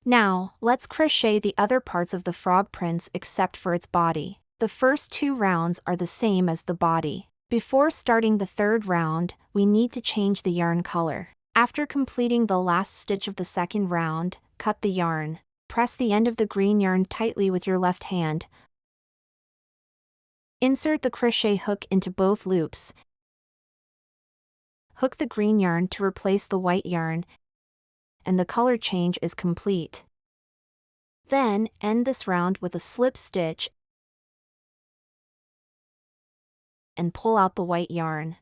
Now, let's crochet the other parts of the frog prints except for its body. The first 2 rounds are the same as the body. Before starting the third round, we need to change the yarn color. After completing the last stitch of the second round, cut the yarn. Press the end of the green yarn tightly with your left hand. Insert the crochet hook into both loops. Hook the green yarn to replace the white yarn, and the color change is complete. Then, end this round with a slip stitch and pull out the white yarn.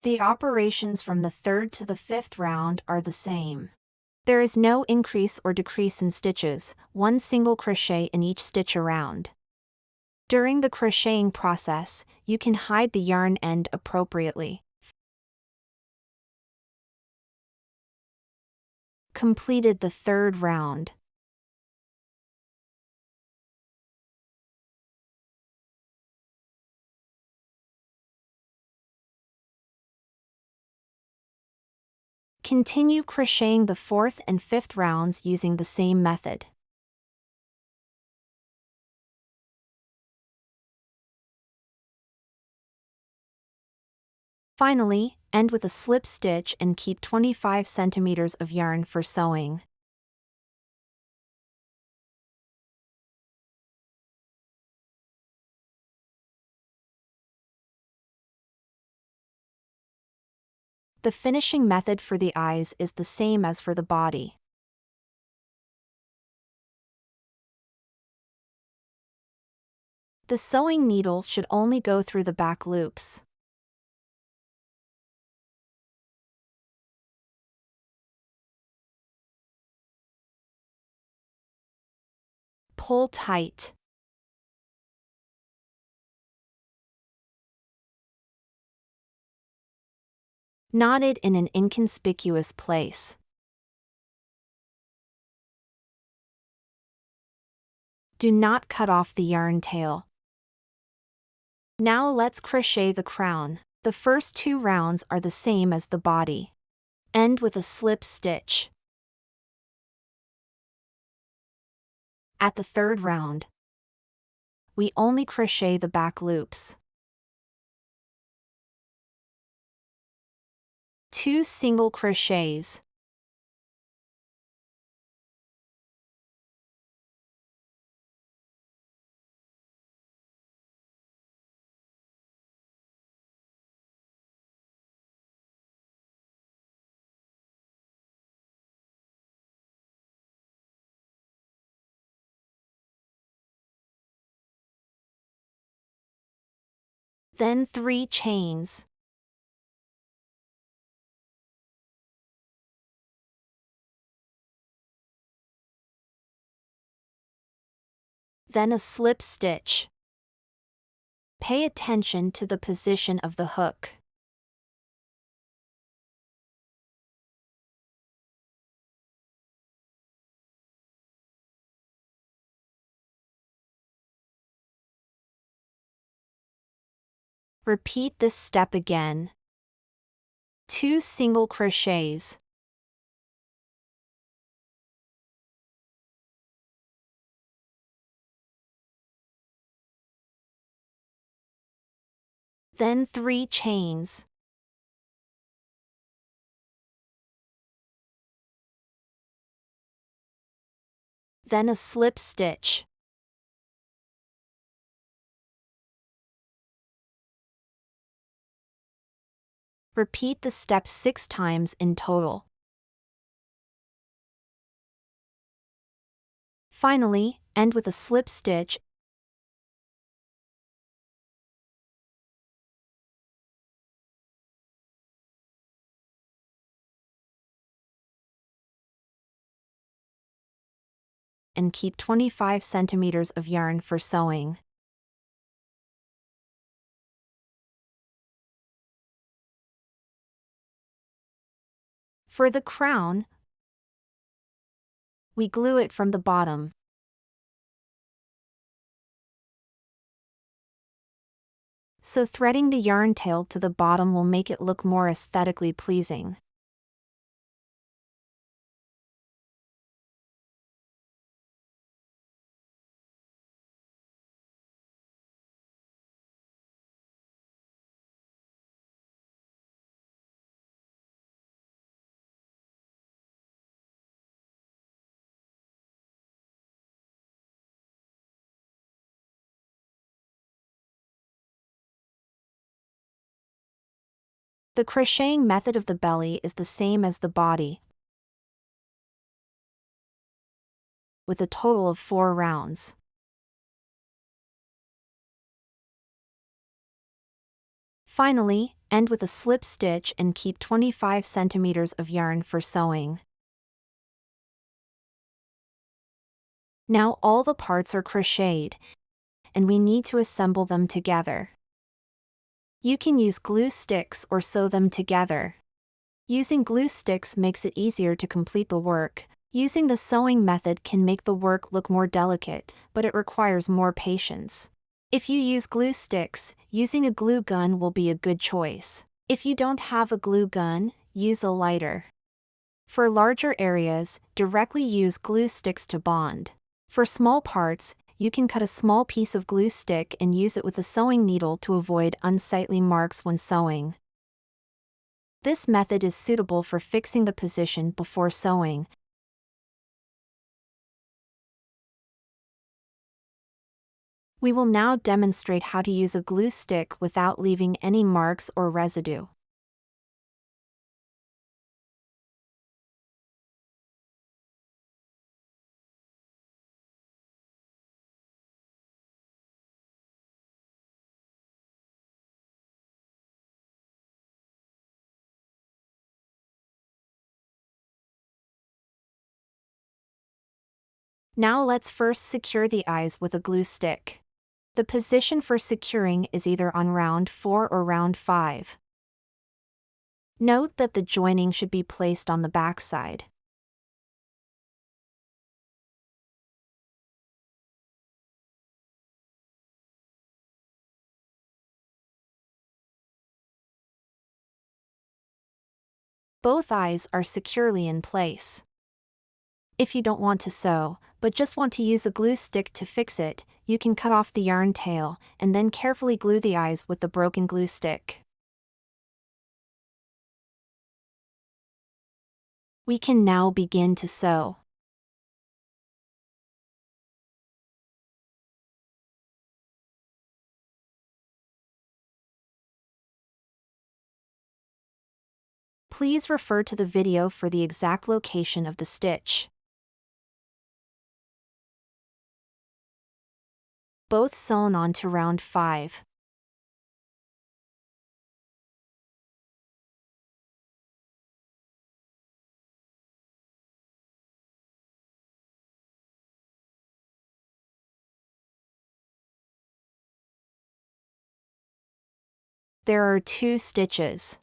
The operations from the third to the fifth round are the same. There is no increase or decrease in stitches, one single crochet in each stitch around. During the crocheting process, you can hide the yarn end appropriately. Completed the third round. Continue crocheting the fourth and fifth rounds using the same method. Finally, end with a slip stitch and keep 25 centimeters of yarn for sewing. The finishing method for the eyes is the same as for the body. The sewing needle should only go through the back loops. Pull tight. Knot it in an inconspicuous place. Do not cut off the yarn tail. Now let's crochet the crown. The first 2 rounds are the same as the body. End with a slip stitch. At the third round, we only crochet the back loops. 2 single crochets. Then 3 chains. Then a slip stitch. Pay attention to the position of the hook. Repeat this step again. 2 single crochets. Then 3 chains. Then a slip stitch. Repeat the step 6 times in total. Finally, end with a slip stitch and keep 25 centimeters of yarn for sewing. For the crown, we glue it from the bottom. so threading the yarn tail to the bottom will make it look more aesthetically pleasing. The crocheting method of the belly is the same as the body, with a total of 4 rounds. Finally, end with a slip stitch and keep 25 centimeters of yarn for sewing. Now all the parts are crocheted, and we need to assemble them together. You can use glue sticks or sew them together. Using glue sticks makes it easier to complete the work. Using the sewing method can make the work look more delicate, but it requires more patience. If you use glue sticks, using a glue gun will be a good choice. If you don't have a glue gun, use a lighter. For larger areas, directly use glue sticks to bond. For small parts, you can cut a small piece of glue stick and use it with a sewing needle to avoid unsightly marks when sewing. This method is suitable for fixing the position before sewing. We will now demonstrate how to use a glue stick without leaving any marks or residue. Now let's first secure the eyes with a glue stick. The position for securing is either on round 4 or round 5. Note that the joining should be placed on the back side. Both eyes are securely in place. If you don't want to sew, but just want to use a glue stick to fix it, you can cut off the yarn tail, and then carefully glue the eyes with the broken glue stick. We can now begin to sew. Please refer to the video for the exact location of the stitch. Both sewn onto round 5. There are 2 stitches.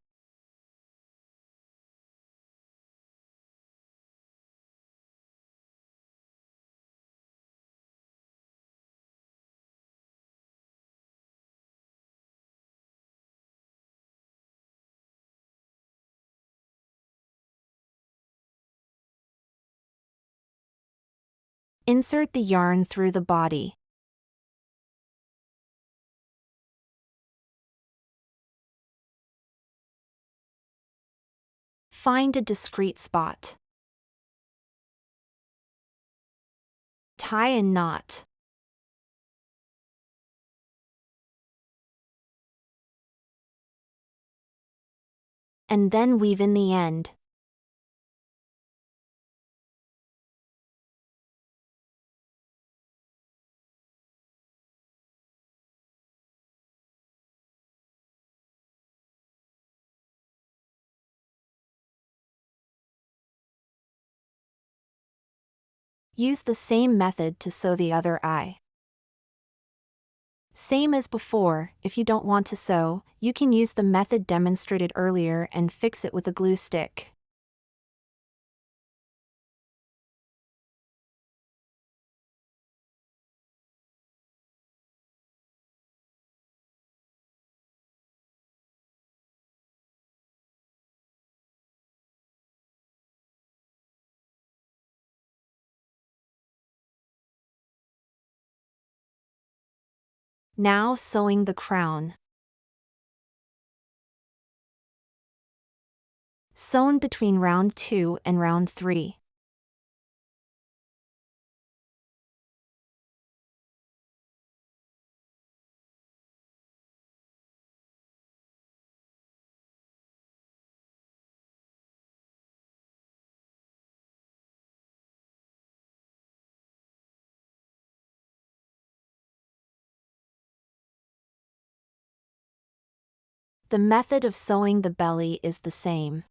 Insert the yarn through the body. Find a discreet spot. Tie a knot. And then weave in the end. Use the same method to sew the other eye. Same as before, if you don't want to sew, you can use the method demonstrated earlier and fix it with a glue stick. Now sewing the crown. Sewn between round 2 and round 3. The method of sewing the belly is the same.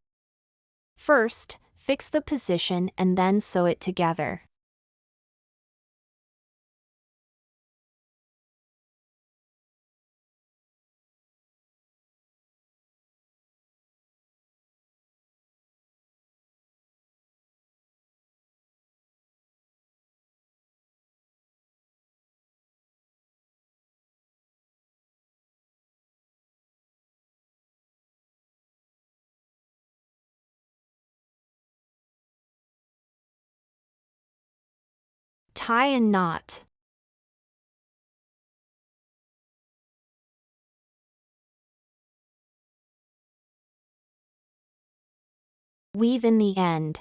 First, fix the position and then sew it together. Tie a knot. Weave in the end.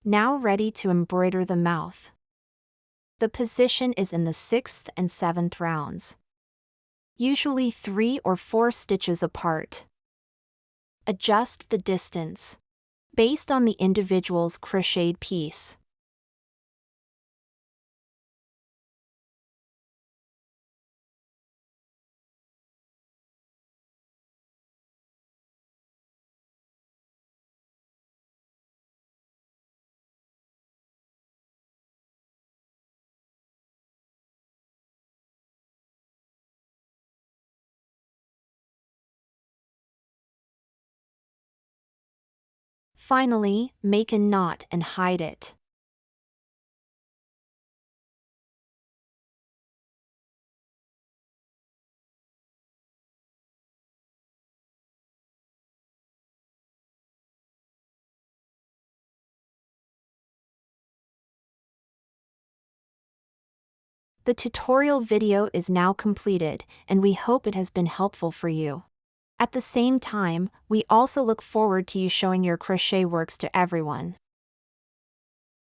Now ready to embroider the mouth. The position is in the 6th and 7th rounds. Usually 3 or 4 stitches apart. Adjust the distance based on the individual's crocheted piece. Finally, make a knot and hide it. The tutorial video is now completed, and we hope it has been helpful for you. At the same time, we also look forward to you showing your crochet works to everyone.